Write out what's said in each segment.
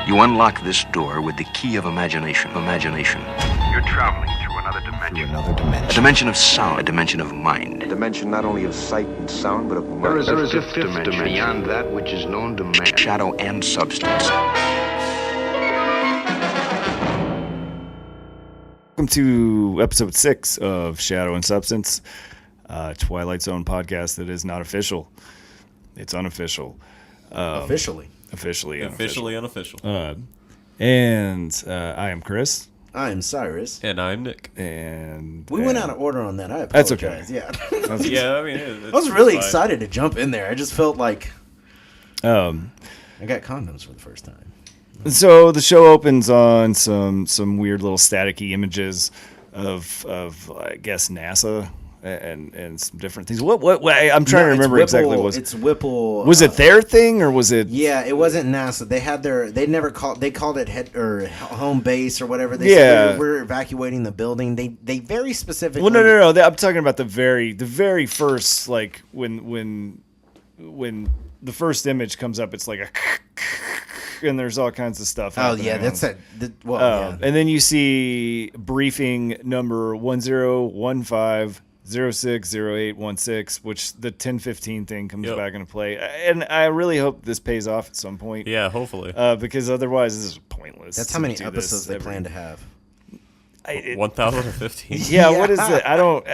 You unlock this door with the key of imagination. You're traveling through another dimension. A dimension of sound, a dimension of mind. A dimension not only of sight and sound, but of mind. There is a fifth dimension beyond that which is known to man. Shadow and substance. Welcome to Episode 6 of Shadow and Substance, Twilight Zone podcast that is not official. It's unofficial. Officially unofficial. And I am Chris. I am Cyrus. And I'm Nick. And we went out of order on that. I That's apologize. okay. Yeah. Yeah, I mean, I was really excited to jump in there. I just felt like I got condoms for the first time. So the show opens on some weird little staticky images of I guess NASA and some different things. What I'm trying to remember exactly what it's Whipple. Was it their thing or was it? Yeah, it wasn't NASA. They had they called it head or home base or whatever. They said we're evacuating the building. They very specifically. Well, no. I'm talking about the very first, like when the first image comes up, it's like a and there's all kinds of stuff. Oh yeah, that's it. And then you see briefing number 1015060816, which the 1015 thing comes back into play, and I really hope this pays off at some point. Yeah, hopefully. Because other's this is pointless. That's how many episodes they plan to have. 1015. Yeah, what is it? I don't.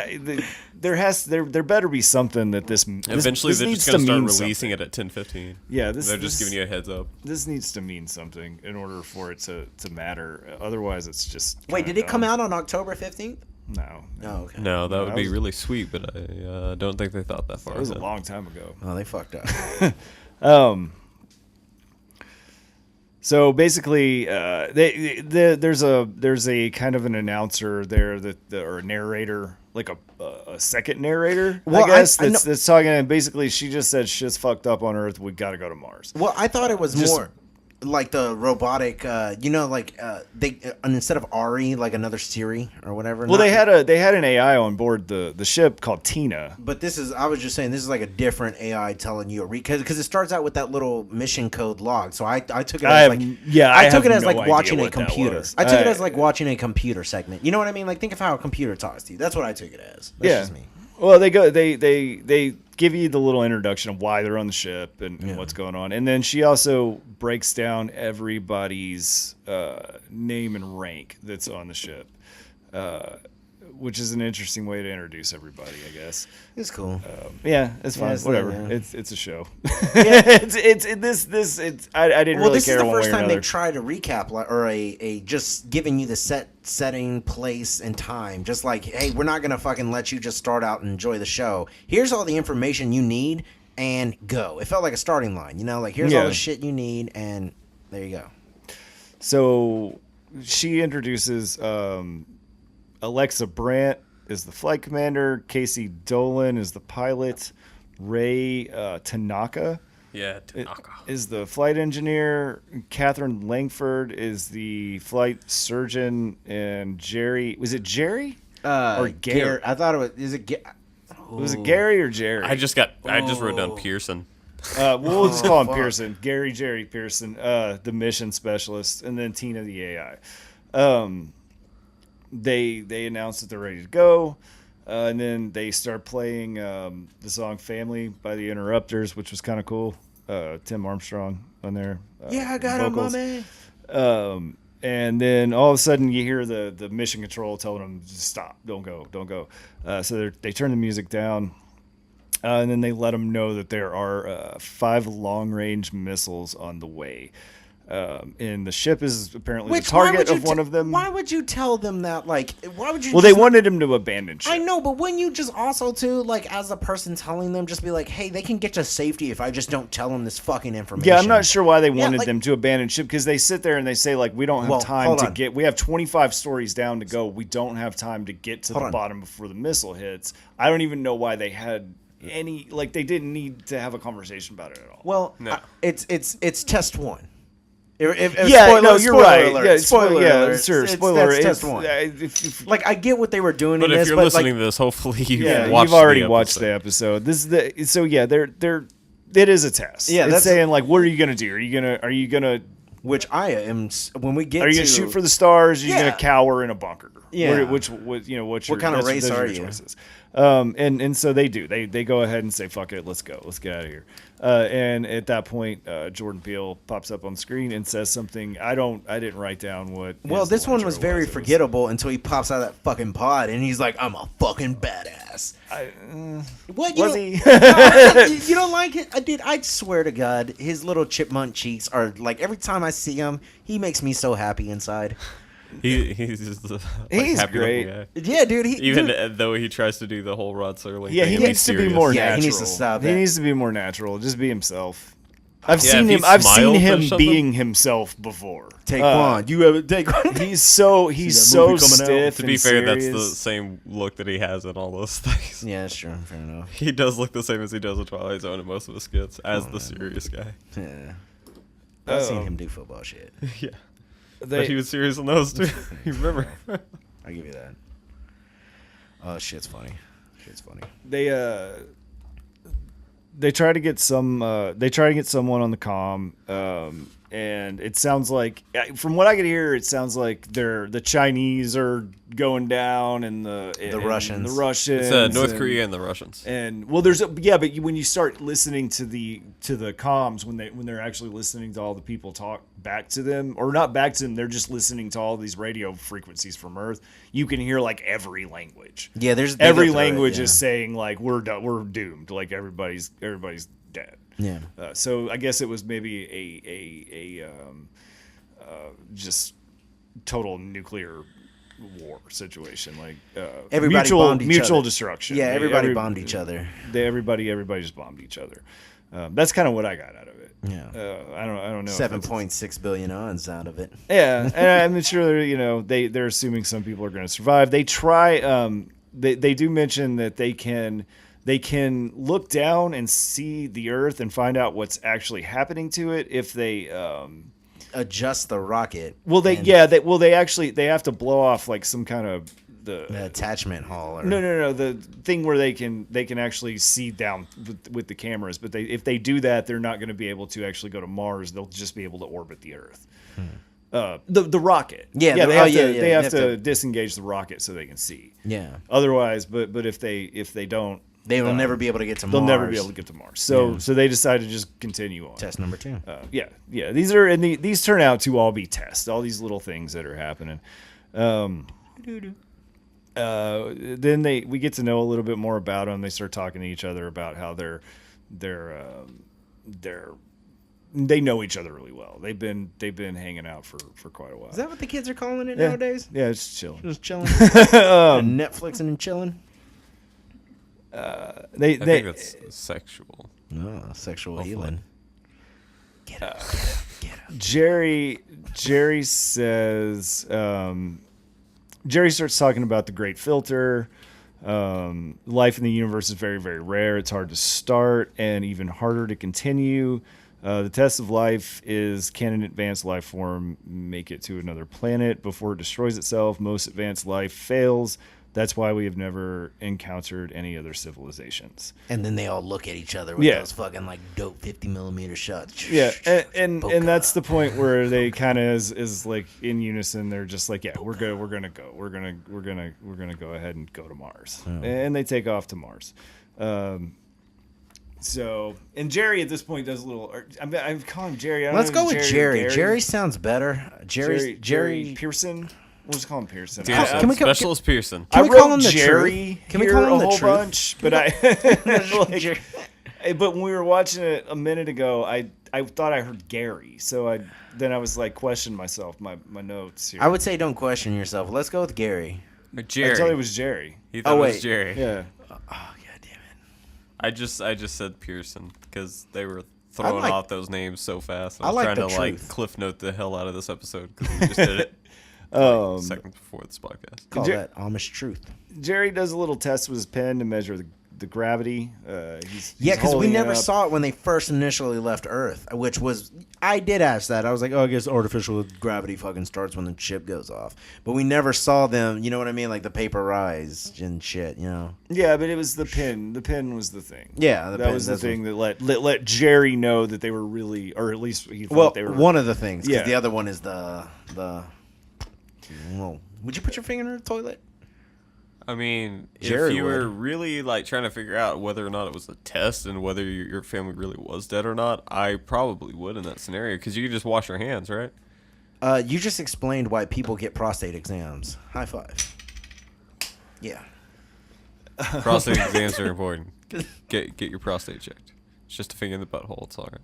There better be something that this. Eventually, they're just going to start releasing it at 10:15. Yeah, they're just giving you a heads up. This needs to mean something in order for it to matter. Otherwise, it's just. Wait, did it come out on October 15th? No. Oh, okay. No, that would be really sweet, but I don't think they thought that far. It was a long time ago. Oh, they fucked up. So basically, there's a kind of an announcer there or a narrator, like a second narrator, well, I guess, that's talking. And basically, she just said shit's fucked up on Earth. We got to go to Mars. Well, I thought it was more like the robotic, they instead of Ari, like another Siri or whatever. Well, they had an AI on board the ship called Tina. But I was just saying, this is like a different AI telling you because it starts out with that little mission code log. So I took it as watching a computer. I took it as like watching a computer segment. You know what I mean? Like, think of how a computer talks to you. That's what I took it as. That's just me. Well, they give you the little introduction of why they're on the ship and what's going on, and then she also breaks down everybody's name and rank that's on the ship, which is an interesting way to introduce everybody, I guess. It's cool. Yeah, it's fine. Whatever. Yeah. It's a show. Yeah. I didn't really this care. Is the one first way or time another. they try to recap or a just giving you the setting, place, and time. Just like, hey, we're not gonna fucking let you just start out and enjoy the show. Here's all the information you need and go. It felt like a starting line, like here's all the shit you need and there you go. So she introduces Alexa Brandt is the flight commander, Casey Dolan is the pilot, Ray Tanaka is the flight engineer, Catherine Langford is the flight surgeon, and Jerry, was it Jerry or Gary? I thought it was Was it Gary or Jerry? I just wrote down Pearson. We'll just call him Pearson. Jerry Pearson, the mission specialist, and then Tina the AI. They announce that they're ready to go, and then they start playing the song "Family" by the Interrupters, which was kind of cool. Tim Armstrong on there. I got vocals. it, mommy. And then all of a sudden you hear the mission control telling them, stop, don't go. So they turn the music down, and then they let them know that there are 5 long-range missiles on the way. And the ship is apparently the target of one of them. Why would you tell them that? Like, why would you? Well, they wanted him to abandon ship. I know, but wouldn't you just also too, like, as a person telling them, just be like, hey, they can get to safety if I just don't tell them this fucking information. Yeah, I'm not sure why they wanted them to abandon ship, because they sit there and they say, like, we don't have time to get. We have 25 stories down to go. We don't have time to get to the bottom before the missile hits. I don't even know why they had any. Like, they didn't need to have a conversation about it at all. Well, no. It's test 1. You're right. Alert. Yeah, spoiler alert. Sure. Spoiler. That's test 1. Like, I get what they were doing. But in if this, you're but listening to this, hopefully you've already watched the episode. This is they're. It is a test. Yeah, it's saying like, what are you gonna do? Are you gonna Which I am. When we get Are you to gonna shoot for the stars? Or are you Yeah. gonna cower in a bunker? Yeah. What's What kind of race are you? choices. And so they do. They go ahead and say, "Fuck it, let's go. Let's get out of here." And at that point, Jordan Peele pops up on screen and says something. I didn't write down what. Well, his this one intro was very It was- forgettable until he pops out of that fucking pod and he's like, "I'm a fucking badass." What Was you, he? you don't like it? I did. I swear to God, his little chipmunk cheeks are like every time I see him, he makes me so happy inside. He's just He's happy great. looking guy. Yeah, dude. Even dude, though he tries to do the whole Rod Serling Yeah, thing he and be needs to be serious. more Yeah, natural. he needs to stop He that. needs to be more natural. Just be himself. I've Yeah, seen if he him. I've seen smiled or him something. being himself before. Taekwon, you ever Taekwon? He's so that so movie coming out? stiff. To be and fair, that's serious. the same look that he has in all those things. Yeah, that's true. Fair enough. He does look the same as he does in Twilight Zone in most of his skits as the serious guy. Yeah. I've seen him do football shit. Yeah. They- But he was serious in those too. You remember? I give you that. Oh, shit's funny. Shit's funny. They try to get someone on the comm, and it sounds like, from what I could hear, it sounds like the Chinese are going down and the Russians. It's North Korea and the Russians. And well, but when you start listening to the comms, when they're actually listening to all the people talk back to them, or not back to them, they're just listening to all these radio frequencies from Earth. You can hear like every language. Yeah, they Every go through it, language yeah. is saying like we're doomed, like everybody's dead. Yeah. So I guess it was maybe a just total nuclear war situation, like Everybody bombed each mutual other. destruction. Yeah, everybody bombed each other. Everybody just bombed each other. That's kind of what I got out of it. Yeah. I don't know. if that's- 7.6 billion odds out of it. Yeah, and I'm sure they're assuming some people are going to survive. They try. They do mention that they can look down and see the Earth and find out what's actually happening to it if they Adjust the rocket. they and have to blow off like some kind of the attachment hull. Or, no the thing where they can actually see down with the cameras, but if they do that, they're not going to be able to actually go to Mars. They'll just be able to orbit the Earth. The rocket. Yeah, they have to disengage the rocket so they can see. Yeah. Otherwise, but if they don't, They will never be able to get to Mars. they'll never be able to get to Mars. So they decided to just continue on. Test number 2. Yeah. These turn out to all be tests. All these little things that are happening. Then we get to know a little bit more about them. They start talking to each other about how they know each other really well. They've been hanging out for quite a while. Is that what the kids are calling it Yeah. nowadays? Yeah, it's chilling. Just chilling. Netflixing and chilling. I think that's sexual. No, sexual healing. Get up. Jerry says Jerry starts talking about the great filter. Life in the universe is very, very rare. It's hard to start and even harder to continue. The test of life is, can an advanced life form make it to another planet before it destroys itself? Most advanced life fails. That's why we have never encountered any other civilizations. And then they all look at each other with Yeah. those fucking like dope 50mm shots. Yeah, and that's the point where they kind of is like in unison. They're just like, yeah, we're gonna go. We're gonna go ahead and go to Mars, and they take off to Mars. So, and Jerry at this point does a little. I'm calling him Jerry. I don't Let's know go if with Jerry. Jerry. Jerry sounds better. Jerry Pearson. We'll just call him Pearson. Pearson. Can we call- Specialist Pearson. Can I we wrote call him the Jerry truth? Can we here call him a the whole truth? bunch, but but when we were watching it a minute ago, I thought I heard Gary, so I was like questioning myself, my notes here. I would say don't question yourself. Let's go with Gary. Jerry. I thought it was Jerry. He thought Oh, it wait. was Jerry. Yeah. Oh, god damn it. I just said Pearson because they were throwing like- off those names so fast. I I was like trying the to like truth. cliff note the hell out of this episode because we just did it seconds before this podcast. Call Jer- that Amish truth. Jerry does a little test with his pen to measure the gravity. Yeah, because we holding it never up. saw it when they first initially left Earth, which was, I did ask that. I was like, oh, I guess artificial gravity fucking starts when the ship goes off. But we never saw them, you know what I mean? Like the paper rise and shit, you know? Yeah, but it was the pin. The pin was the thing. Yeah, that was the thing that let Jerry know that they were really, or at least he thought they were. One of the things, because Yeah. the other one is the. Well, would you put your finger in the toilet? I mean, Jerry if you were would. really like trying to figure out whether or not it was a test and whether your family really was dead or not, I probably would in that scenario because you could just wash your hands, right? You just explained why people get prostate exams. High five. Yeah. Prostate exams are important. Get your prostate checked. It's just a finger in the butthole. It's all right.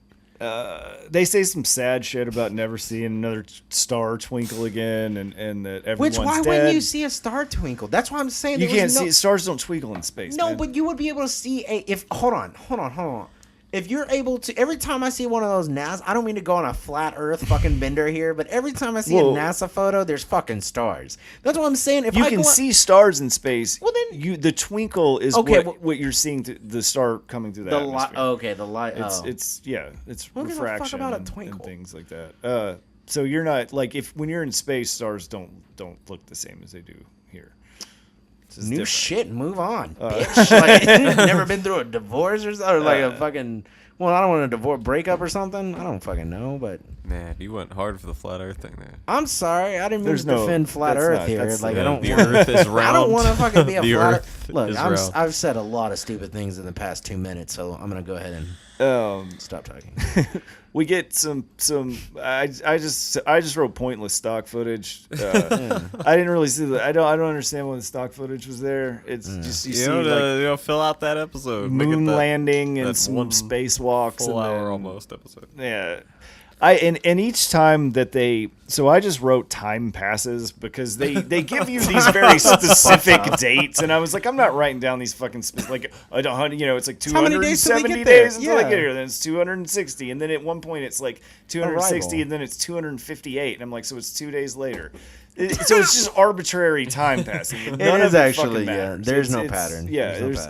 They say some sad shit about never seeing another star twinkle again, and that everyone's Which, why dead. wouldn't you see a star twinkle? That's why I'm saying You there can't was no, see stars don't twinkle in space. No, man. but you would be able to see hold on. If you're able to, every time I see one of those NASA, I don't mean to go on a flat Earth fucking bender here, but every time I see Whoa. a NASA photo, there's fucking stars. That's what I'm saying. If you I can go see stars in space. Well, then- the twinkle is Okay, what you're seeing. The star coming through that the light. atmosphere. Okay, the light. It's Who gives a fuck refraction about a and twinkle? things like that. So you're not like when you're in space, stars don't look the same as they do here. It's just New different. shit. Move on, bitch. Like, never been through a divorce or something, or like a fucking. Well, I don't want a divorce breakup or something. I don't fucking know, but Man, you went hard for the flat Earth thing there. I'm sorry. I didn't mean There's to no- defend flat that's Earth not- here. that's- Like Yeah, I don't. the wanna- Earth is round. I don't want to fucking be a The flat. Earth Look, is I'm, round. I've said a lot of stupid things in the past 2 minutes, so I'm gonna go ahead and stop talking. We get some. I just wrote pointless stock footage. I didn't really see that. I don't understand why the stock footage was there. It's just you see like fill out that episode. Make it moon that- landing and that some one spacewalks full and hour then- almost episode. Yeah. And each time that so I just wrote time passes because they give you these very specific dates, and I was like, I'm not writing down these fucking like I don't, it's like How many days till we 270 get there? days until I Yeah. get here. Then it's 260, and then at one point it's like 260, Arrival. and then it's 258, and I'm like, so it's 2 days later. So it's just arbitrary time passing. It None is of it actually, fucking yeah. matters. There's no It's- pattern. Yeah, there's no there's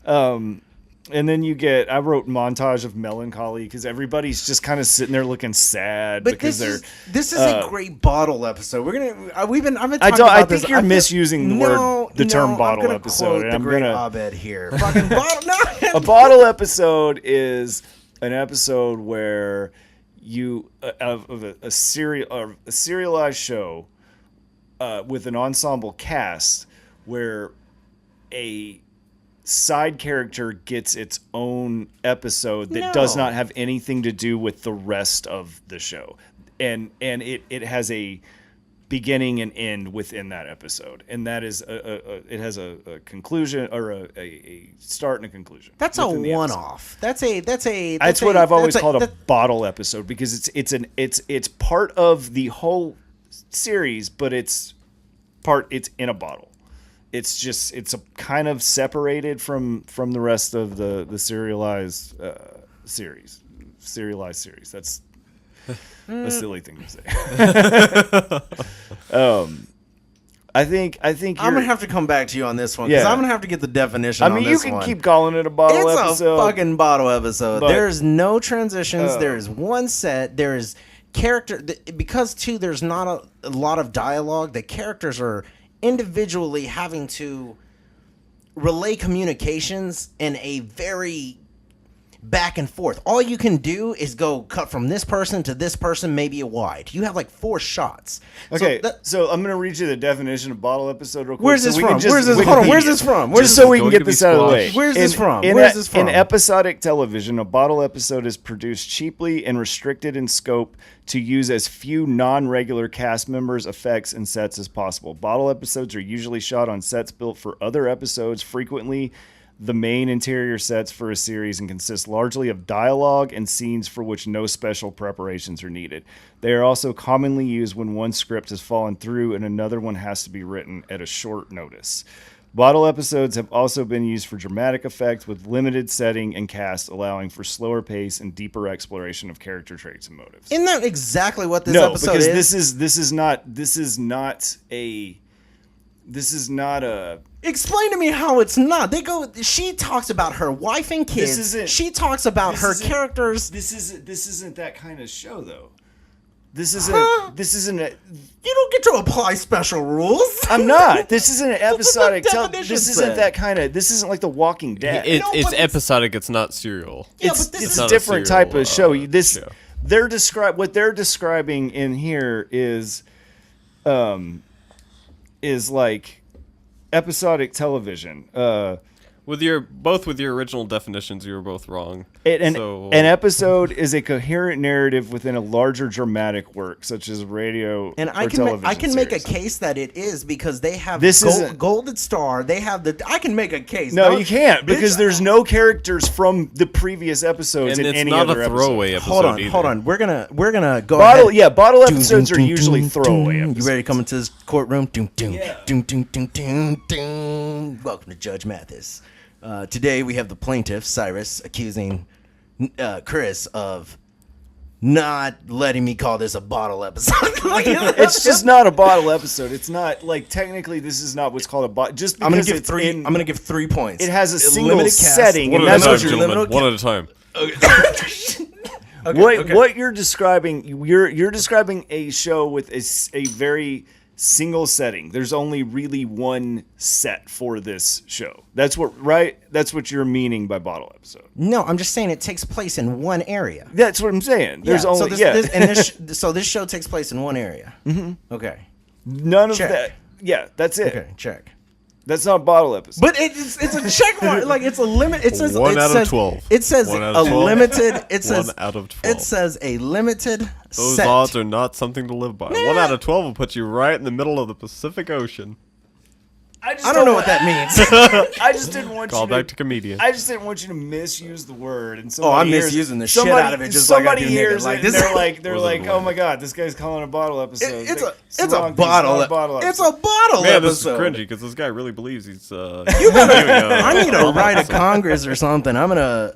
pattern. and then I wrote montage of melancholy because everybody's just kind of sitting there looking sad But because this is a great bottle episode. We're gonna I've been talking about I this. think you're misusing the term bottle I'm gonna episode. Quote And the I'm great gonna Abed here. Fucking bottle. No. a bottle episode is an episode where you of a serialized show with an ensemble cast where a side character gets its own episode that does No. not have anything to do with the rest of the show, and it has a beginning and end within that episode, and that is it has a conclusion or a start and a conclusion. That's a within the episode. one-off. That's That's what I've always called a bottle episode because it's part of the whole series, but it's in a bottle. It's a kind of separated from the rest of the serialized series. Serialized series. That's a silly thing to say. I think I'm gonna have to come back to you on this one because Yeah. I'm gonna have to get the definition. I mean, on you this can one. keep calling it a bottle It's episode. a fucking bottle episode. But- There's no transitions. There is one set. There is character because too. There's not a lot of dialogue. The characters are individually having to relay communications in a very back and forth. All you can do is go cut from this person to this person, maybe a wide. You have like 4 shots. Okay, So so I'm gonna read you the definition of bottle episode real quick. Where's so this we from? can just Where's this? Hold on. Wikipedia. Where's this from? Where's Just this so we can Going get to be this out of the way. squashed. Where's this from? In, Where's this from? In episodic television, a bottle episode is produced cheaply and restricted in scope to use as few non-regular cast members, effects, and sets as possible. Bottle episodes are usually shot on sets built for other episodes, frequently the main interior sets for a series, and consist largely of dialogue and scenes for which no special preparations are needed. They are also commonly used when one script has fallen through and another one has to be written at a short notice. Bottle episodes have also been used for dramatic effect with limited setting and cast, allowing for slower pace and deeper exploration of character traits and motives. Isn't that exactly what this No, episode because is? this is not a. It's Explain to me how it's not. She talks about her wife and kids. She talks about her characters. This isn't that kind of show, though. This isn't. You don't get to apply special rules. I'm not. This isn't an episodic. This isn't that kind of. This isn't like The Walking Dead. It's episodic. It's not serial. Yeah, It's a different type of show. What they're describing in here is like episodic television. With your original definitions, you were both wrong. An episode is a coherent narrative within a larger dramatic work, such as radio and or television I can series. make a case that it is because they have isn't- Golden Star. They have I can make a case. No, you can't because there's no characters from the previous episodes And in it's any not other a throwaway episode. episode. Hold on. We're gonna go Bottle, ahead. yeah, bottle episodes are usually throwaway episodes. You ready to come into this courtroom? Doom, doom, Yeah. doom, doom, doom, doom, doom. Welcome to Judge Mathis. Today we have the plaintiff, Cyrus, accusing Chris of not letting me call this a bottle episode. It's just not a bottle episode. It's not like technically this is not what's called a bottle. Just I'm because gonna give 3 points. It has a single limited cast. setting, One and at a that's time, what you're. gentlemen. One at a time. What you're describing, you're describing a show with a very single setting. There's only really one set for this show. That's what you're meaning by bottle episode. No, I'm just saying it takes place in one area. That's what I'm saying. There's only so this show takes place in one area. Mm-hmm. Okay. None of Check. that. Yeah, that's it. Okay, check. That's not a bottle episode. But it's a check mark. Like it's a limit. It says 1 it out says, of 12. It says 1 out a of 12. limited. It says 1 out of 12. It says a limited Those set. odds are not something to live by. 1 out of 12 will put you right in the middle of the Pacific Ocean. I don't know what that means. I just didn't want Call you back to. to comedian. I just didn't want you to misuse the word. And I'm hears- misusing the shit out of it just like I somebody do niggas. hears Like it. this- And they're like, Wasn't oh my god, this guy's calling a bottle episode. It's the a wrong thing. bottle. It's not a bottle It's episode. a bottle Man, this is episode. cringy because this guy really believes he's. I need to write a Congress or something. I'm gonna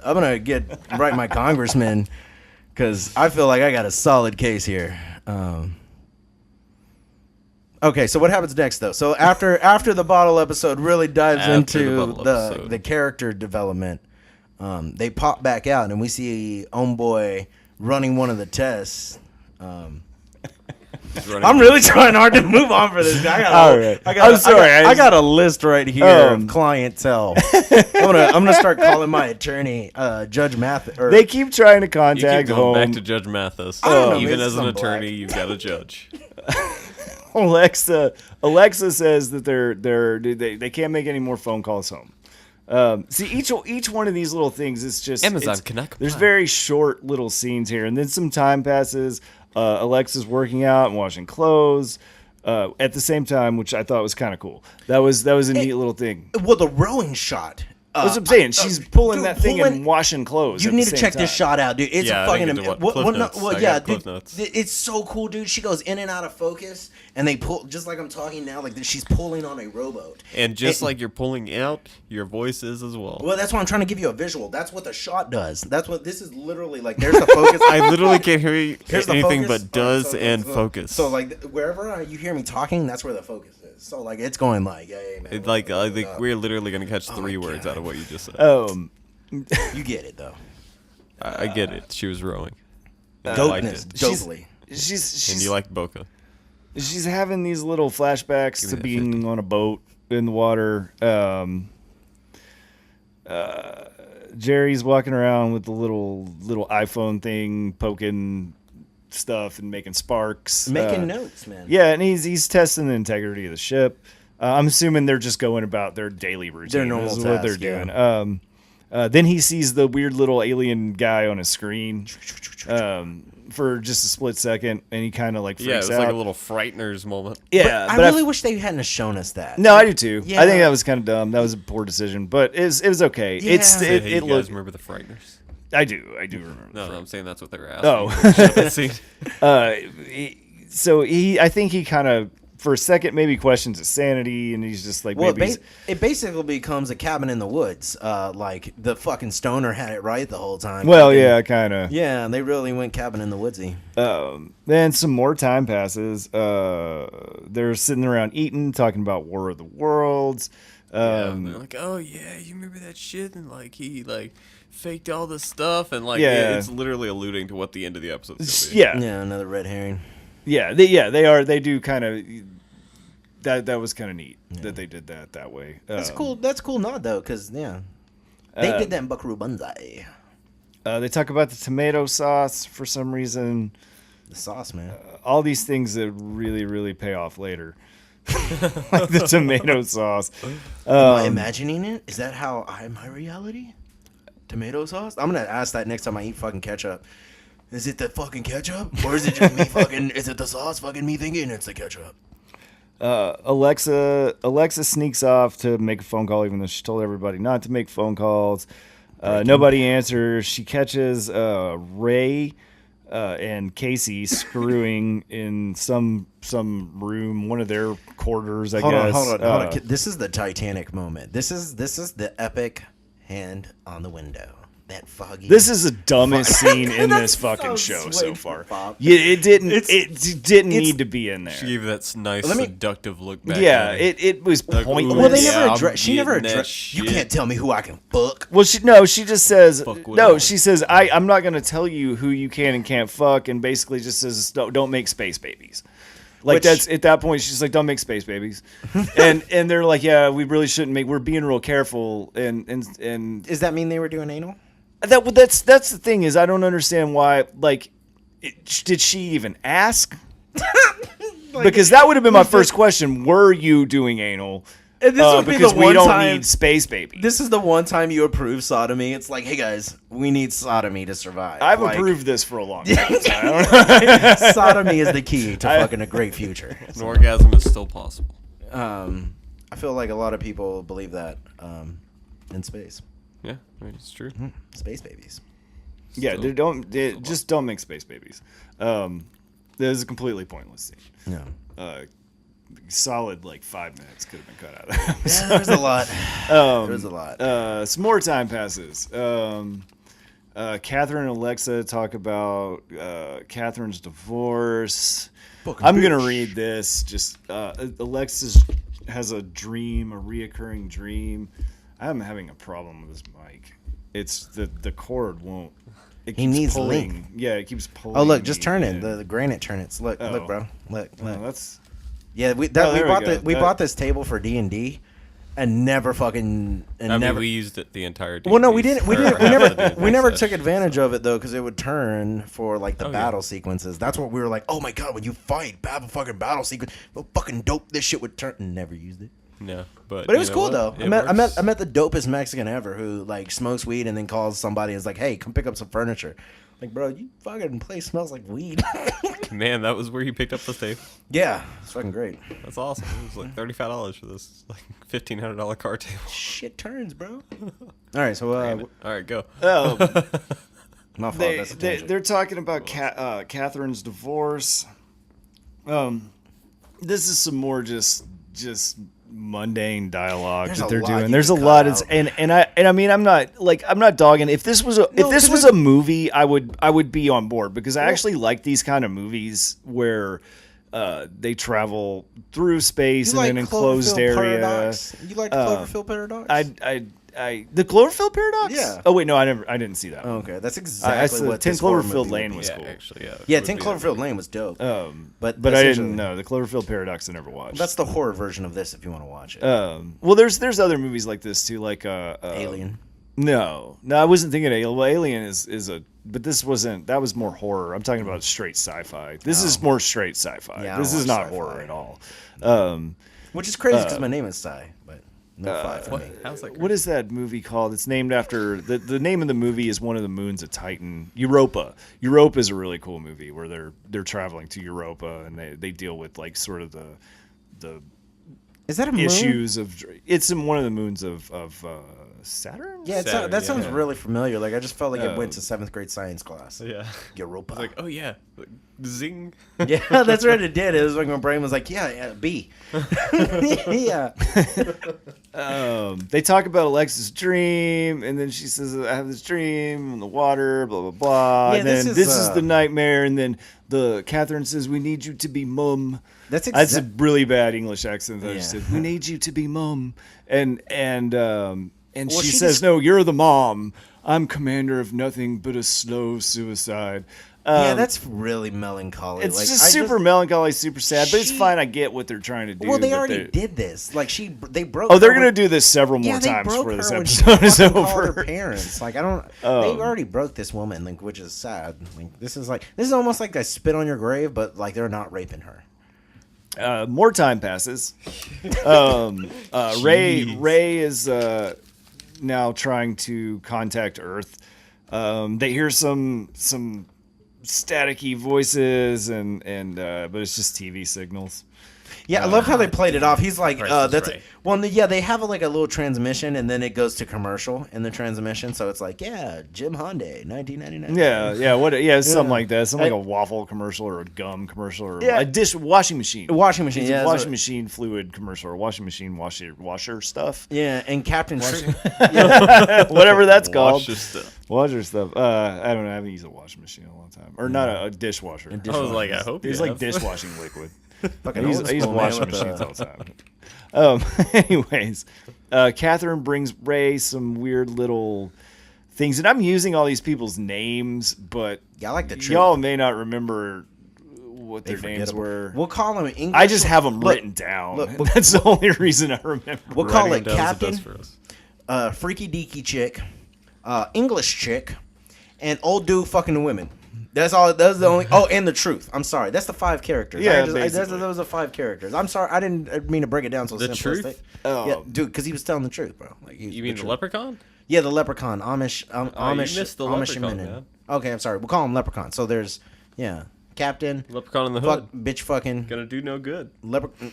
write my congressman because I feel like I got a solid case here. Okay, so what happens next though? So after the bottle episode really dives After into the bottle episode. the character development, they pop back out and we see Homeboy running one of the tests. I'm really trying hard to move on for this guy. All right. I'm sorry. I got a list right here of clientele. I'm gonna start calling my attorney Judge Math. Or They keep trying to You keep contact going home. back to Judge Mathis. I don't know, Even maybe as an some attorney, black. you've got a judge. Alexa says that they can't make any more phone calls home. See, each one of these little things is just Amazon Connect. There's very short little scenes here, and then some time passes. Alexa's working out and washing clothes at the same time, which I thought was kind of cool. That was a neat little thing. Well, the rowing shot. That's what I'm saying. She's pulling dude, that thing and washing clothes. You at need the to same check this time. shot out, dude. It's Yeah, a I fucking. didn't get to What, Cliff no, Notes. well, I yeah, got Cliff dude. Notes. It's so cool, dude. She goes in and out of focus, and they pull just like I'm talking now. Like she's pulling on a rowboat. And just like you're pulling out, your voice is as well. Well, that's why I'm trying to give you a visual. That's what the shot does. That's what this is literally like. There's the focus. I literally can't hear you Here's the anything focus. but does Alright, and focus. So like wherever you hear me talking, that's where the focus is. So like it's going like, hey man. It's like what's up? we're literally gonna catch Oh three my words God. out of what you just said. You get it though. I get it. She was rowing. And I liked Dopeness, it. dopely. And you like Boca. She's having these little flashbacks Give to me that being 50. on a boat in the water. Jerry's walking around with the little iPhone thing, poking stuff and making sparks, Making notes, man. Yeah, and he's testing the integrity of the ship. I'm assuming they're just going about their daily routine. Their normal This is what they're task, yeah. doing. Then he sees the weird little alien guy on his screen for just a split second, and he kind of like freaks Yeah, it was out. like a little frighteners moment. Yeah, I but really wish they hadn't shown us that. no, I do too. Yeah. I think that was kind of dumb. That was a poor decision, but it was okay. Yeah. It's Hey, it you guys looked. remember the frighteners? I do remember. No, I'm saying that's what they were asking. Oh. That scene. So I think he kind of for a second maybe questions his sanity, and he's just like, Well, maybe. it basically becomes a cabin in the woods. Like the fucking stoner had it right the whole time. Well, yeah, kind of. Yeah, they really went cabin in the woodsy. Then some more time passes. They're sitting around eating, talking about War of the Worlds. They're like, oh yeah, you remember that shit? And like he like faked all this stuff, and like Yeah. it's literally alluding to what the end of the episode is gonna be. Yeah, Yeah, another red herring. yeah, they do kind of that was kind of neat that they did that way. That's cool. That's cool nod though, because they did that in Buckaroo Banzai. They talk about the tomato sauce for some reason. The sauce, man. All these things that really, really pay off later. Like the tomato sauce. Am I imagining it? Is that how my reality? Tomato sauce? I'm gonna ask that next time I eat fucking ketchup. Is it the fucking ketchup? Or is it just me fucking, is it the sauce fucking me thinking it's the ketchup? Alexa sneaks off to make a phone call, even though she told everybody not to make phone calls. Nobody answers. She catches Ray and Casey screwing in some room, one of their quarters, I guess. Hold on. This is the Titanic moment. This is the epic hand on the window. That foggy. This is the dumbest scene in this fucking show so far. Yeah, it didn't need to be in there. She gave that nice seductive look back. Yeah, at her. it was Like, pointless. Well, they Yeah, never I'm addressed. She never getting that addressed. You shit. can't tell me who I can fuck. Well, she just says Fuck with no. her. She says I'm not going to tell you who you can and can't fuck, and basically just says don't make space babies. Like Which- that's at that point she's like don't make space babies, and they're like yeah we really shouldn't make. We're being real careful and Does that mean they were doing anal? that's the thing is I don't understand why did she even ask? Because that would have been my first question. Were you doing anal? And this would be Because the we one don't time. need space babies. This is the one time you approve sodomy. It's like, hey guys, we need sodomy to survive. I've Like, approved this for a long time. So I don't know. sodomy is the key to fucking a great future. An orgasm is still possible. I feel like a lot of people believe that in space. Yeah, I mean, it's true. Space babies. Yeah, just don't make space babies. This is a completely pointless scene. No. Solid 5 minutes could have been cut out of that. Yeah, there's a lot. There's a lot. Some more time passes. Catherine and Alexa talk about Catherine's divorce. I'm gonna read this. Just Alexis has a dream, a reoccurring dream. I'm having a problem with this mic. It's the cord won't. It He keeps needs pulling. length. Yeah, it keeps pulling. Oh look, just me turn it. in. The granite turnits. Look, look, bro. Look. Oh, that's. Yeah, we there we bought go. we bought this table for D&D, and never fucking and I never. mean, we used it the entire day. Well, no, we didn't. We didn't. We never took it. advantage of it though, because it would turn for the yeah. battle sequences. That's what we were like. Oh my god, when you fight, have a fucking battle sequence. Oh, fucking dope. This shit would turn. Never used it. No, but But it was you know cool what? though. It I works. met the dopest Mexican ever who smokes weed and then calls somebody and is like, "Hey, come pick up some furniture." Like, bro, you fucking place smells like weed. Man, that was where you picked up the tape. Yeah, it's fucking great. That's awesome. It was $35 for this $1,500 car table. Shit turns, bro. All right, so All right, go. Oh, my fault. That's a tangent. they're talking about Catherine's divorce. This is some more just mundane dialogue There's that a they're lot doing. you There's a could lot. cut I mean I'm not dogging. If this was a movie, I would be on board because I actually like these kind of movies where they travel through space You in like an enclosed Cloverfield area. Paradox? You like the Cloverfield Paradox? The Cloverfield Paradox? Yeah. Oh wait, no, I didn't see that. Oh, one. okay, that's I exactly said what 10 this horror Cloverfield movie Lane would was be. cool. Actually, yeah. Yeah, it 10 would be that Cloverfield movie. Lane was dope. But I essentially- didn't know the Cloverfield Paradox. I never watched. That's the horror version of this if you want to watch it. Well, there's other movies like this too, like Alien. No, I wasn't thinking Alien. Well, Alien is a, but this wasn't. That was more horror. I'm talking about straight sci-fi. This is more straight sci-fi. Yeah, I this don't is watch not sci-fi. horror at all. Which is crazy because my name is Sai, but no five for What? me. How's that? What is that movie called? It's named after the name of the movie is one of the moons of Titan. Europa. Europa is a really cool movie where they're traveling to Europa and they deal with sort of the Is that a moon? issues of it's in one of the moons of Saturn? Yeah, Saturn, that sounds yeah. really familiar. Like I just felt like it went to 7th grade science class. Yeah. Europa. Like, oh yeah, like, zing. Yeah, that's what it did. It was like my brain was like, yeah, B. Yeah. They talk about Alexa's dream, and then she says, "I have this dream in the water." Blah blah blah. Yeah, and then this this is, is the nightmare, and then the Catherine says, "We need you to be mum." That's That's a really bad English accent. I just Yeah. said, "We need you to be mum," and Well, she she says, just- "No, you're the mom. I'm commander of nothing but a slow suicide." Yeah, that's really melancholy. It's like, just super melancholy, super sad, but it's She- fine. I get what they're trying to do. Well, they but already they're- did this. Like they broke. Oh, they're her gonna with- do this several Yeah, more they times broke before this her when she episode is fucking called her over. parents. Like I don't. They already broke this woman, like which is sad. Like this is almost like they spit on your grave, but like they're not raping her. More time passes. Ray is now trying to contact Earth. They hear some staticky voices and but it's just TV signals. Yeah, I love how they played it off. He's like, Price is that's Right. well, yeah. They have like a little transmission, and then it goes to commercial in the transmission. So it's like, yeah, Jim Hyundai, 1999. Yeah, something like that. Something like I- a waffle commercial or a gum commercial or Yeah. a dish washing machine. Washing machine, It's yeah, a that's washing what- machine fluid commercial or washing machine washer stuff. Yeah, and Captain Whatever that's called. Wash your stuff. Washer stuff. I don't know. I haven't used a washing machine in a long time. Or not a dishwasher. I was like, I hope It's you like have. dishwashing liquid. fucking I use old school, man, washing with the- machines all the time. Anyways, Catherine brings Ray some weird little things, and I'm using all these people's names, but Yeah, I like the truth. y'all may not remember what their names Forgettable. were. We'll call him English. I just have them Look, written down. look, That's the only reason I remember. We'll call Writing it down is the Captain, best for us. Freaky Deaky Chick, English Chick, and Old Dude fucking the women. That's all. That's the only. Oh, and the truth. I'm sorry. That's the 5 characters. Yeah, those are the 5 characters. I'm sorry. I didn't mean to break it down so The simplistic. truth? Oh. Yeah, dude, because he was telling the truth, bro. Like, You mean the truth. leprechaun? Yeah, the leprechaun, Amish, you Amish, missed the Amish leprechaun, men. man. Okay, I'm sorry. We'll call him leprechaun. So there's, yeah, Captain, Leprechaun in the fuck, hood. bitch, fucking Gonna do no good. leprechaun.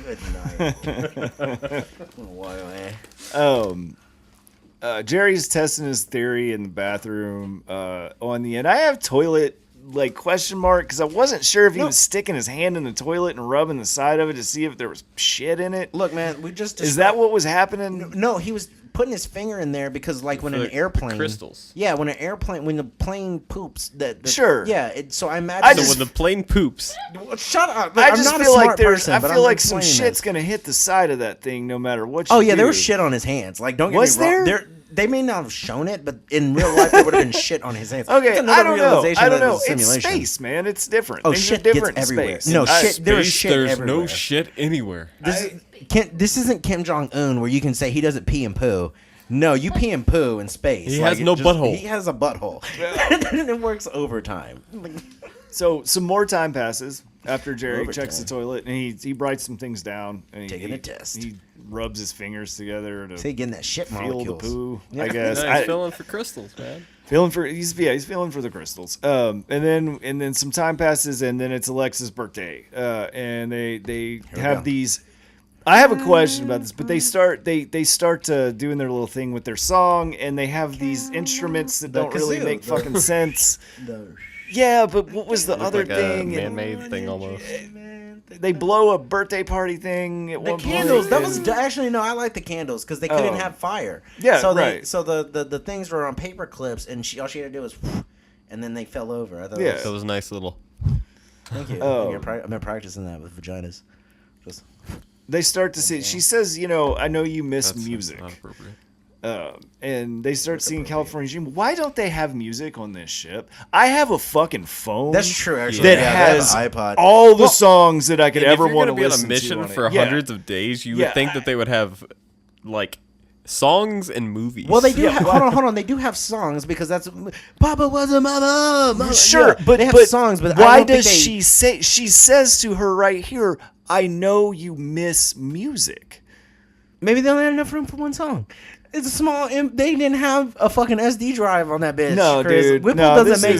Good night. Why, man? Jerry's testing his theory in the bathroom on the end. I have toilet like question mark because I wasn't sure if he No. was sticking his hand in the toilet and rubbing the side of it to see if there was shit in it. Look, man, we just Is that what was happening? No, he was putting his finger in there because, like, when For an the airplane, crystals. Yeah, when the plane poops, Sure. Yeah, so I imagine. I So just- when the plane poops, Shut up. I I'm just not a feel smart like there's. person, I but feel I'm like some explaining shit's this. gonna hit the side of that thing no matter what. You Oh yeah, there do. was shit on his hands. Like, don't get Was me wrong. there? They may not have shown it, but in real life, there would have been shit on his hands. Okay, That's another I don't know. realization I don't that know. it's a It's simulation. space, man. It's different. Oh, Things shit are different gets in everywhere. space. No, I- shit. There is Space, shit there's everywhere. no shit anywhere. This isn't Kim Jong Un where you can say he doesn't pee and poo. No, you pee and poo in space. He has it no butthole. He has a butthole. And it works overtime. So some more time passes after Jerry Overtime. checks the toilet and he writes some things down. And Taking a test. He rubs his fingers together to See, getting that shit feel molecules. the poo. Yeah. I guess. No, he's feeling for crystals, man. He's feeling for the crystals. And then some time passes and then it's Alexa's birthday. And they we have go. these. I have a question about this, but they start doing their little thing with their song, and they have these instruments that The don't really kazoo. make fucking sense. The Yeah, but what was the other Like a thing? And man-made thing almost. they blow a birthday party thing at one candles. point. That was and- actually no. I like the candles because they couldn't Oh. have fire. Yeah, so right. So the things were on paper clips, and all she had to do was, and then they fell over. I thought, Yeah. it That was a nice little. thank you. Oh. I've been practicing that with vaginas. Just They start to see. She says, I know you miss That's music. not appropriate. And they start seeing California Dream. Why don't they have music on this ship? I have a fucking phone. that's true. Actually, That yeah, they have has an iPod. all the songs that I could And ever if you're want gonna to be on listen a mission to. for hundreds of days, you Yeah. would think that they would have like songs and movies. Well, they do. Yeah, have, hold on. They do have songs because that's Papa was a mama. Sure, Yeah, but they have but songs. But I why don't think does they- she say? She says to her right here, "I know you miss music." Maybe they only had enough room for one song. It's a small. They didn't have a fucking SD drive on that bitch. No, Chris. dude. Whipple No, doesn't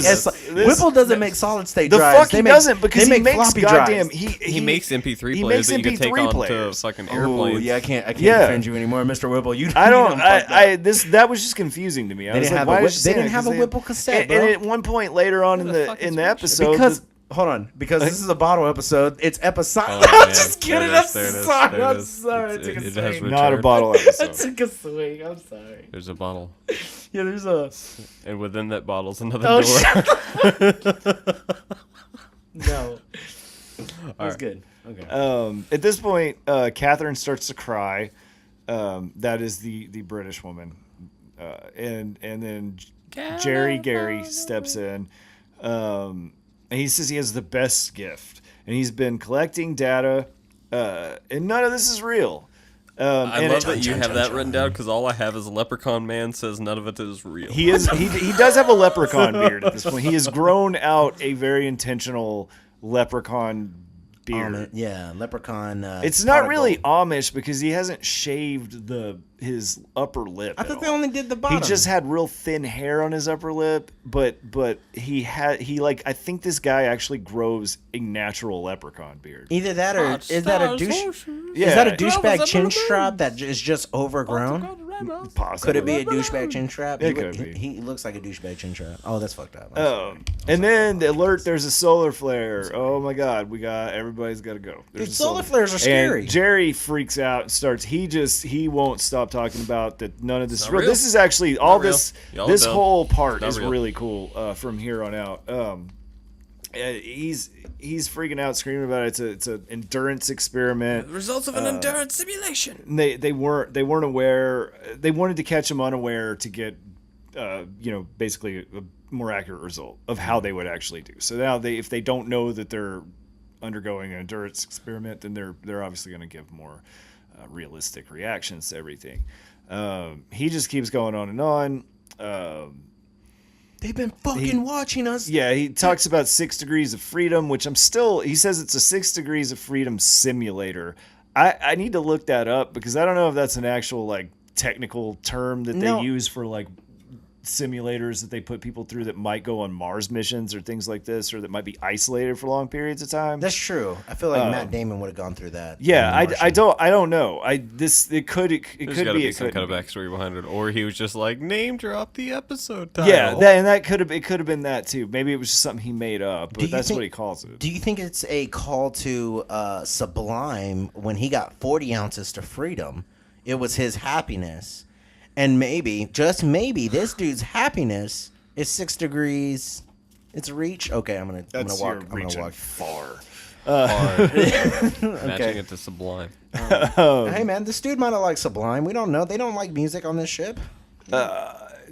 make Whipple doesn't make solid state The drives. fuck he doesn't, because they he makes floppy goddamn. drives. He makes MP3 he players makes that you can take MP3 onto players. fucking Oh airplanes. yeah, I can't Yeah. defend you anymore, Mr. Whipple. You. I don't. you fuck that. That was just confusing to me. I They was didn't like, have why a is Whip- she they saying didn't that? have 'Cause a Whipple cassette, and, bro. and at one point later on in the fuck is the Whipple? episode, Because hold on, because this is a bottle episode. It's episode. Oh, I'm man. just kidding. There I'm it is, there it is, sorry. there it I'm is. sorry. I It took a has swing. not a returned. bottle I episode. took a swing. I'm sorry. There's a bottle, Yeah, there's a. and within that bottle's another Oh door. shit. No. That was right. good. Okay. At this point, Catherine starts to cry. That is the British woman, and then Gary steps in, and he says he has the best gift, and he's been collecting data, and none of this is real. I and love that you have that written down because all I have is Leprechaun Man says none of it is real. He does have a leprechaun beard at this point. He has grown out a very intentional leprechaun beard. Yeah, leprechaun. It's not pot of really gold. Amish because he hasn't shaved his upper lip. I at thought they all. only did the bottom. He just had real thin hair on his upper lip, but I think this guy actually grows a natural leprechaun beard. Either that or is that a douche? Yeah, Is that a douchebag chin strap that is just overgrown? possibly. Could it be a douchebag chin strap? It He could be. He looks like a douchebag chin strap. Oh, that's fucked up. And then the alert, there's a solar flare. Oh my God, everybody's got to go. There's Dude, a solar flares are scary. And Jerry freaks out and starts. He won't stop talking about that. None of this is Not real. real. This is actually all real. this. Y'all This dumb. whole part Not is real. really cool from here on out. He's freaking out, screaming about it. It's an endurance experiment. Results of an endurance simulation. And they weren't aware. They wanted to catch him unaware to get basically a more accurate result of how they would actually do. So now if they don't know that they're undergoing an endurance experiment, then they're obviously going to give more realistic reactions to everything. He just keeps going on and on. They've been fucking watching us. Yeah, he talks about 6 degrees of freedom, which he says it's a 6 degrees of freedom simulator. I need to look that up because I don't know if that's an actual like technical term that No. they use for like simulators that they put people through that might go on Mars missions or things like this, or that might be isolated for long periods of time. That's true. I feel like Matt Damon would have gone through that. Yeah, in The I Martian. don't know. It could There's be got to be it some couldn't kind of be. backstory behind it, or he was just like name drop the episode title. Yeah, that could have been that too. Maybe it was just something he made up, Do but you that's think- what he calls it. Do you think it's a call to Sublime when he got 40 ounces to freedom? It was his happiness. And maybe, just maybe, this dude's happiness is 6 degrees. It's reach. Okay, I'm gonna walk. Far. Matching it to Sublime. Hey man, this dude might have liked Sublime. We don't know. They don't like music on this ship.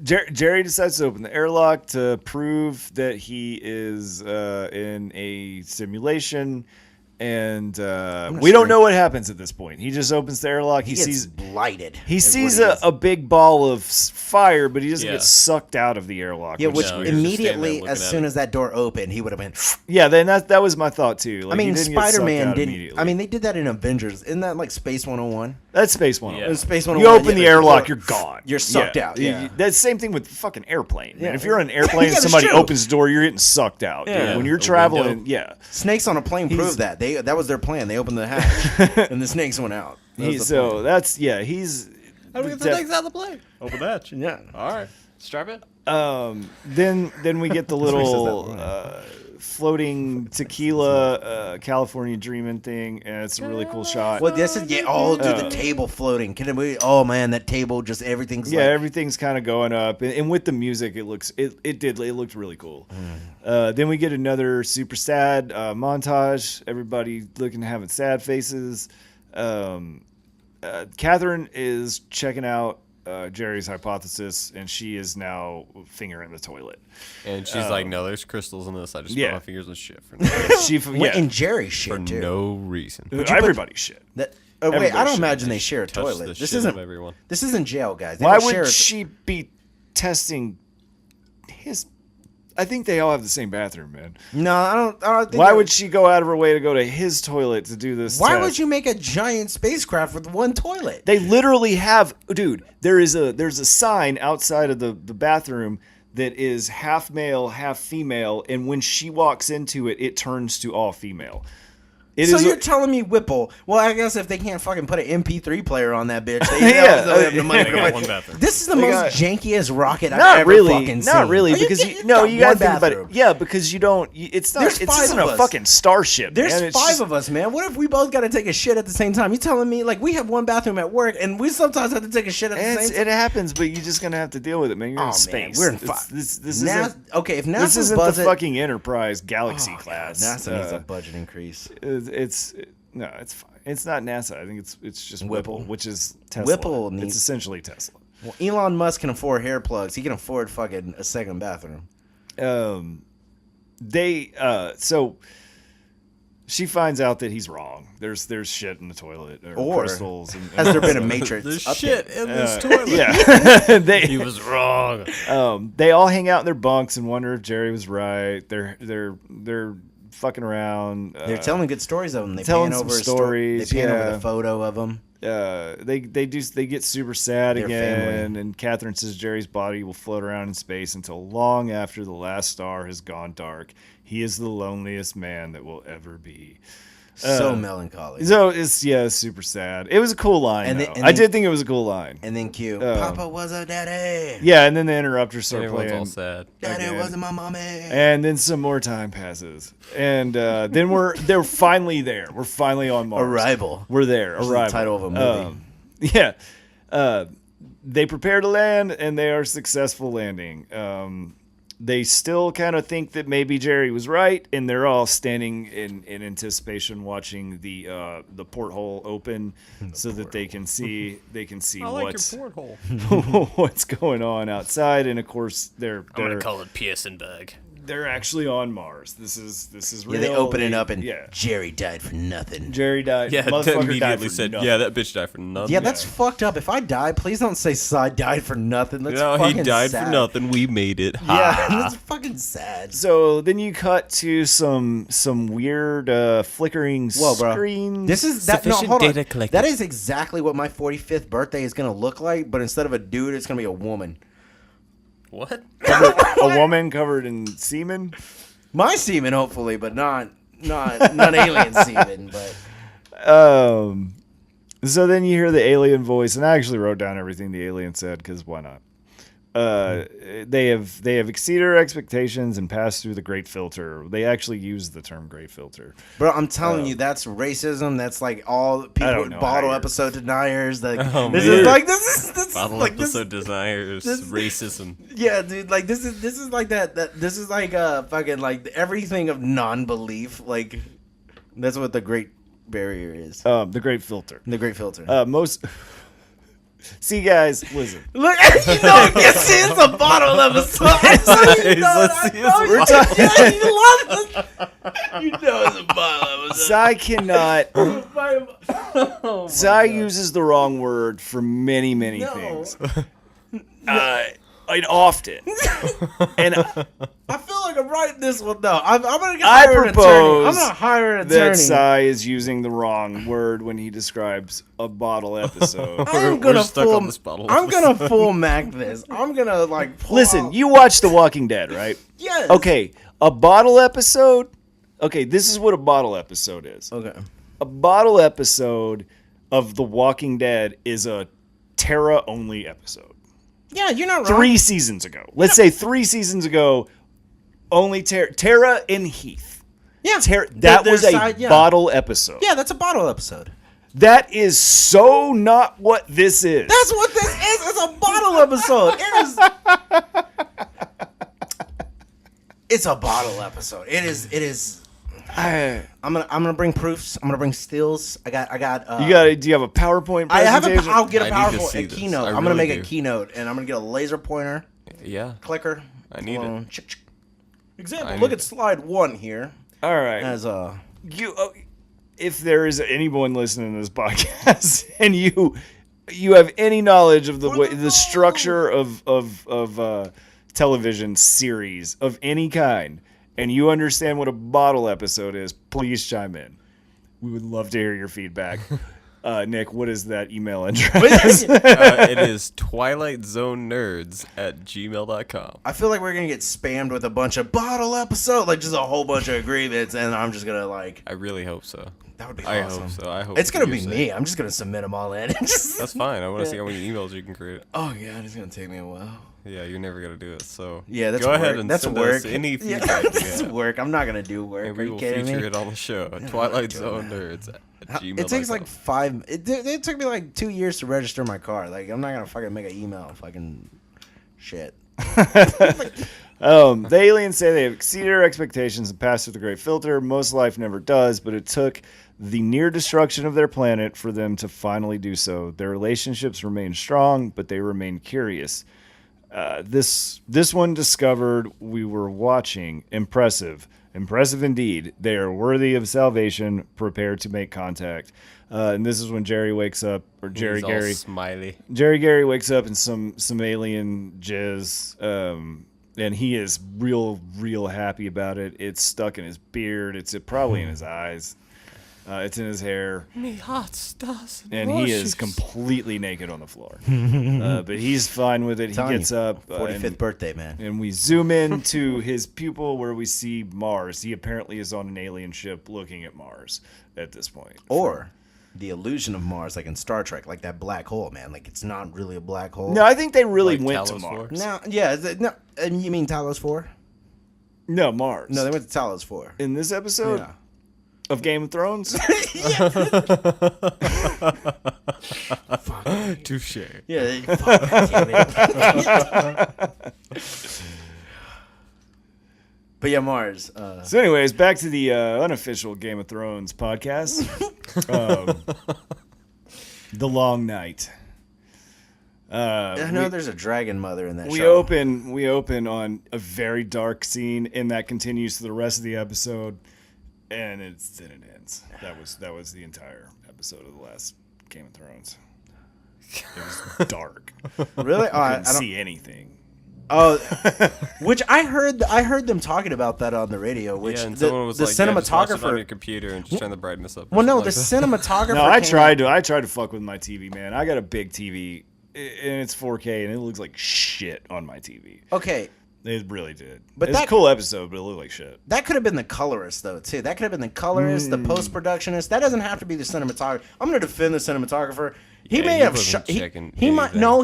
Jerry decides to open the airlock to prove that he is in a simulation, and we don't know what happens at this point. He just opens the airlock. He He gets sees blighted. he is sees what he is. a big ball of fire, but he doesn't Yeah. get sucked out of the airlock. Yeah, which No, he was just standing there immediately, looking as at soon it. as that door opened, he would have been. yeah, then that was my thought too. Like, I mean, he didn't get sucked Spider-Man out didn't. immediately. I mean, they did that in Avengers. Isn't that like Space 101? that's Space One. Yeah. Space You 101. open the yeah, airlock, you're gone. You're sucked out. Yeah. That's the same thing with fucking airplane. Man. Yeah. If you're on an airplane Yeah, and that's somebody true. opens the door, you're getting sucked out. Yeah. Dude. When you're A traveling, window. yeah. Snakes on a plane prove that. That was their plan. They opened the hatch, and the snakes went out. That was the plan. That's he's How do we get the def- things out of the plane? Open that. Yeah. All right. Strap it. then we get the That's why he says little that. floating tequila California dreaming thing, and it's a really cool shot. Well, this is dude, the table floating. Can we? Oh man, that table just everything's Yeah, like. everything's kind of going up, and with the music, it looked really cool. Then we get another super sad montage. Everybody looking having sad faces. Catherine is checking out Jerry's hypothesis, and she is now fingering the toilet. And she's like, no, there's crystals in this. I just yeah. put my fingers in shit for no, She Went in Jerry's shit for too. no reason. everybody shit. That, wait, Everybody I don't should. imagine they share a Touch toilet. the This shit isn't of everyone. This isn't jail, guys. They Why don't share would a- she be testing his I think they all have the same bathroom, man. No, I don't think. Why would she go out of her way to go to his toilet to do this? Why test? would you make a giant spacecraft with one toilet? They literally have, dude. There's a sign outside of the bathroom that is half male, half female, and when she walks into it, it turns to all female. So you're telling me Whipple? Well, I guess if they can't fucking put an MP3 player on that bitch, they Yeah. don't have the money They to got buy- one bathroom. This is the most jankiest rocket I've not ever really, fucking seen. not really, Are you because kidding? you no, Got you gotta one think about it. bathroom. Yeah, because you don't. It's not. There's It five isn't of a us. fucking starship. There's man. It's five just- of us, man. What if we both got to take a shit at the same time? You telling me like we have one bathroom at work and we sometimes have to take a shit at the same time? It happens, but you're just gonna have to deal with it, man. You're Oh, in man, space. we're in It's- fi- This Okay, if isn't. NASA This isn't the buzzing, fucking Enterprise Galaxy class. NASA needs a budget increase. No, it's fine. It's not NASA. I think it's just Whipple, Whipple. which is Tesla. Whipple It's needs- essentially Tesla. Well, Elon Musk can afford hair plugs. He can afford fucking a second bathroom. So she finds out that he's wrong. There's shit in the toilet Or crystals. And has there been a Matrix? There's update? shit in this toilet. Yeah, He was wrong. they all hang out in their bunks and wonder if Jerry was right. They're fucking around. They're telling good stories of him. They telling pan some over stories, They pan over yeah. the photo of him. They get super sad Their again, family. and Catherine says Jerry's body will float around in space until long after the last star has gone dark. He is the loneliest man that will ever be. So melancholy. So it's super sad. It was a cool line. And though. then- and I then- did think it was a cool line. And then cue. Papa was a daddy. Yeah, and then the interrupters start Everyone's playing. all sad. Daddy again. wasn't my mommy. And then some more time passes, and then they're finally there. We're finally on Mars. Arrival. We're there. Which is the Arrival. title of a movie. Yeah. They prepare to land, and they are successful landing. They still kind of think that maybe Jerry was right, and they're all standing in anticipation, watching the porthole open, so that they can see I like your porthole. what's going on outside. And of course, I'm gonna call it Pearson-Berg. they're actually on Mars. This is real. Yeah, they open it up and yeah. Jerry died for nothing. Jerry died. Yeah, Motherfucker that died immediately for said, nothing. yeah, that bitch died for nothing. Yeah, that's fucked up. If I die, please don't say I died for nothing. That's No, he fucking died sad. for nothing. We made it. Yeah, Ha. that's fucking sad. So then you cut to some weird flickering Whoa, bro. screens. This is that. No, Sufficient hold on. data collected. That is exactly what my 45th birthday is gonna look like. But instead of a dude, it's gonna be a woman. What? a woman covered in semen. My semen, hopefully, but not alien semen. But So then you hear the alien voice, and I actually wrote down everything the alien said because why not? They have exceeded our expectations and passed through the great filter. They actually use the term great filter. bro, I'm telling you, that's racism. That's like all people don't know bottle how episode deniers. Like Oh, this man. is like this is Bottle like this. episode desires racism. Yeah, dude, like this is like that this is like fucking like everything of non-belief. Like that's what the Great Barrier is. The great filter. The Great Filter. Most. See, guys, listen. Look, you know it gets it's a bottle episode. You know, Let's see his We're bottle. talking. yeah, you love it. You know it's a bottle episode. Sai cannot. Oh, Sai uses the wrong word for many No. things. And often. And I feel like I'm writing this one. No, I'm gonna I hire an attorney. propose I'm gonna hire an that attorney. Sai is using the wrong word when he describes a bottle episode. I'm We're gonna stuck full. on this bottle I'm episode. gonna full Mac this. I'm gonna like. Pull Listen, out- you watch The Walking Dead, right? Yes. Okay, a bottle episode. Okay, this is what a bottle episode is. Okay. A bottle episode of The Walking Dead is a Terra only episode. Yeah, you're not wrong. 3 seasons ago. Let's say 3 seasons ago, only Terra and Heath. Yeah. That Their was a side- yeah. bottle episode. Yeah, that's a bottle episode. That is so not what this is. That's what this is. It's a bottle episode. It is. It's a bottle episode. It is. I'm gonna bring proofs. I'm gonna bring stills. I got. Do you have a PowerPoint I have presentation? I'll get a I need to PowerPoint, see a this. keynote. I I'm gonna really make a do. keynote, and I'm gonna get a laser pointer, Yeah. clicker. I need it. it. Example. I Look need at slide 1 here. All right. As If there is anyone listening to this podcast and you have any knowledge of the structure of television series of any kind, and you understand what a bottle episode is, please chime in. We would love to hear your feedback. Nick, what is that email address? It is twilightzone.nerds@gmail.com. I feel like we're gonna get spammed with a bunch of bottle episode, like just a whole bunch of agreements, and I'm just gonna like. I really hope so. That would be I awesome. hope so. I hope It's gonna you're be safe. me. I'm just gonna submit them all in. That's fine. I want to see how many emails you can create. Oh god, it's gonna take me a while. Yeah, you're never gonna do it. So Yeah, that's go work. ahead and That's send work. us any Yeah, feedback that's you have, work. I'm not gonna do work. and Are we you will kidding feature me? it on the show. not Twilight doing Zone that. Nerds at gmail.com. It takes like 5. It took me like 2 years to register my car. Like I'm not gonna fucking make an email. Fucking shit. The aliens say they have exceeded our expectations and passed through the great filter. Most life never does, but it took the near destruction of their planet for them to finally do so. Their relationships remain strong, but they remain curious. This one discovered we were watching. Impressive indeed. They are worthy of salvation. Prepare to make contact. And this is when Jerry wakes up, or Jerry He's all Gary. smiley. Jerry Gary wakes up in some alien jizz, and he is real happy about it. It's stuck in his beard. It's probably in his eyes. It's in his hair. Me hot stars And he is completely naked on the floor. But he's fine with it. He Telling gets you, up. 45th birthday, man. And we zoom in to his pupil where we see Mars. He apparently is on an alien ship looking at Mars at this point. Or the illusion of Mars, like in Star Trek, like that black hole, man. Like it's not really a black hole. No, I think they really Like went to Talos Mars. 4? No, yeah, no. You mean Talos 4? No, Mars. No, they went to Talos 4. In this episode Yeah. of Game of Thrones? Touche. Yeah, fuck, damn it. But yeah, Mars. So, anyways, back to the unofficial Game of Thrones podcast. The Long Night. I know there's a dragon mother in that We show. open on a very dark scene, and that continues to the rest of the episode, and it ends. That was the entire episode of the last Game of Thrones. It was dark. Really? Oh, I Couldn't don't see anything. Oh, which I heard them talking about that on the radio. Which Yeah, and the, someone was the like, yeah, just watch it on cinematographer. your computer and just turn the brightness up. or Well, no, something the like that. cinematographer. No, I came tried to fuck with my TV, man. I got a big TV, and it's 4K, and it looks like shit on my TV. Okay, It really did. But It's that- a cool episode, but it looked like shit. that could have been the colorist though too. That could have been the colorist, the post productionist. That doesn't have to be the cinematographer. I'm going to defend the cinematographer. He Yeah, may he have wasn't shot. checking He might anything no. for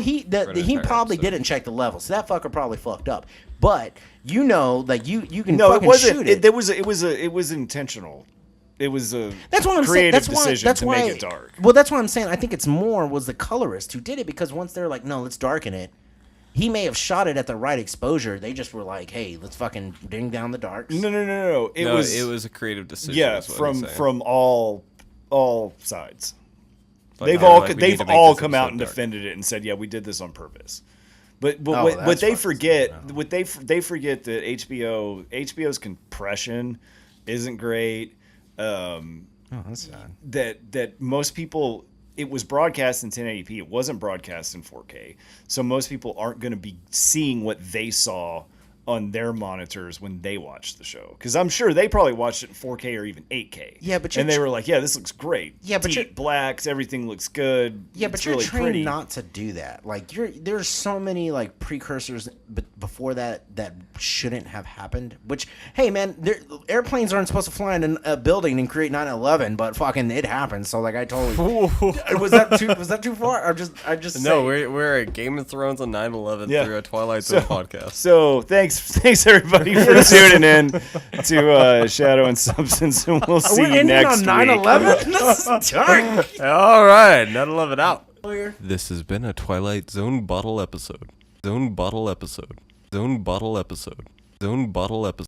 an He entire probably episode. didn't check the levels. So that fucker probably fucked up. But you know, like you can No, it fucking wasn't. shoot It it. was intentional. It was a That's what I'm saying. creative That's why. decision That's to why. make it dark. Well, that's what I'm saying. I think it's more was the colorist who did it because once they're like, no, let's darken it. He may have shot it at the right exposure. They just were like, hey, let's fucking ding down the darks. No. It was a creative decision. yeah is what he's saying. from all sides. Like, They've yeah, all like, we need they've to make all this come out episode and dark. defended it and said, yeah, we did this on purpose. But Oh, what that's they fucking forget, stupid. what they forget that HBO's compression isn't great. Oh, that's sad. That most people, it was broadcast in 1080p. It wasn't broadcast in 4K. So most people aren't going to be seeing what they saw on their monitors when they watched the show. Because I'm sure they probably watched it in 4K or even 8K. Yeah, but and you're they were like, yeah, this looks great. Yeah, but Deep you're- blacks, everything looks good. Yeah, but It's you're really trained pretty. not to do that. Like there's so many like precursors before that shouldn't have happened. Which, hey man, airplanes aren't supposed to fly in a building and create 9/11, but fucking it happens. So like I totally was that too far? I just No, we're at Game of Thrones on 9/11 Yeah. through a Twilight Zone podcast. So thanks everybody for tuning in to Shadow and Substance, and we'll see we're you ending next on week. 9/11. This is dark. All right, 9/11 out. This has been a Twilight Zone bottle episode. Zone bottle episode. Zone bottle episode. Zone bottle episode.